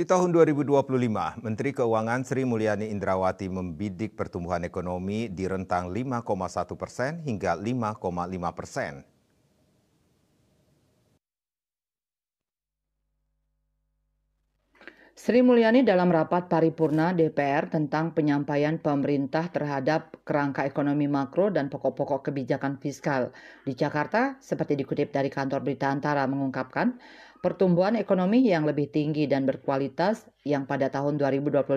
Di tahun 2025, Menteri Keuangan Sri Mulyani Indrawati membidik pertumbuhan ekonomi di rentang 5,1% hingga 5,5%. Sri Mulyani dalam rapat paripurna DPR tentang penyampaian pemerintah terhadap kerangka ekonomi makro dan pokok-pokok kebijakan fiskal di Jakarta, seperti dikutip dari kantor berita Antara, mengungkapkan pertumbuhan ekonomi yang lebih tinggi dan berkualitas yang pada tahun 2025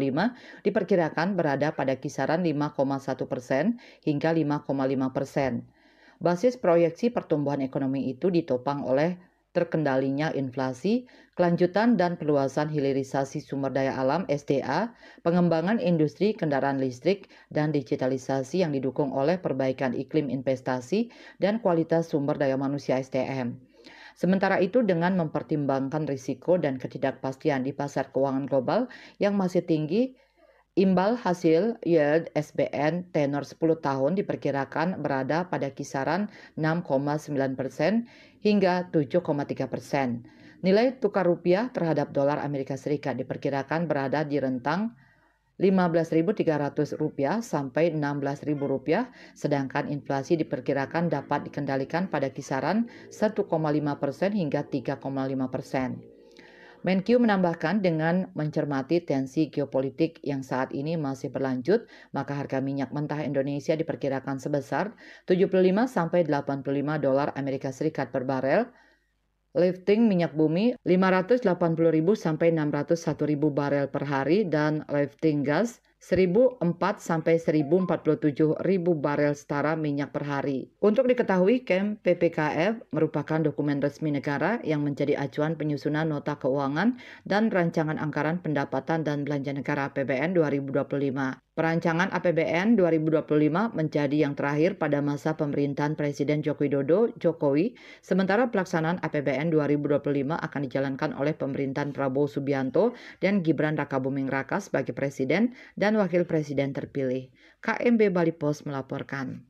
diperkirakan berada pada kisaran 5,1% hingga 5,5%. Basis proyeksi pertumbuhan ekonomi itu ditopang oleh terkendalinya inflasi, kelanjutan dan perluasan hilirisasi sumber daya alam (SDA), pengembangan industri kendaraan listrik, dan digitalisasi yang didukung oleh perbaikan iklim investasi dan kualitas sumber daya manusia (SDM). Sementara itu, dengan mempertimbangkan risiko dan ketidakpastian di pasar keuangan global yang masih tinggi, imbal hasil yield SBN tenor 10 tahun diperkirakan berada pada kisaran 6,9% hingga 7,3%. Nilai tukar rupiah terhadap dolar Amerika Serikat diperkirakan berada di rentang Rp15.300 sampai Rp16.000, sedangkan inflasi diperkirakan dapat dikendalikan pada kisaran 1,5% hingga 3,5%. Menkyu menambahkan, dengan mencermati tensi geopolitik yang saat ini masih berlanjut, maka harga minyak mentah Indonesia diperkirakan sebesar 75 sampai 85 dolar Amerika Serikat per barel, lifting minyak bumi 580.000 sampai 601.000 barel per hari, dan lifting gas 1.004 sampai 1.047.000 barel setara minyak per hari. Untuk diketahui, KEM PPKF merupakan dokumen resmi negara yang menjadi acuan penyusunan nota keuangan dan rancangan anggaran pendapatan dan belanja negara APBN 2025. Perancangan APBN 2025 menjadi yang terakhir pada masa pemerintahan Presiden Joko Widodo (Jokowi), sementara pelaksanaan APBN 2025 akan dijalankan oleh pemerintahan Prabowo Subianto dan Gibran Rakabuming Raka sebagai presiden dan wakil presiden terpilih. KMB Bali Pos melaporkan.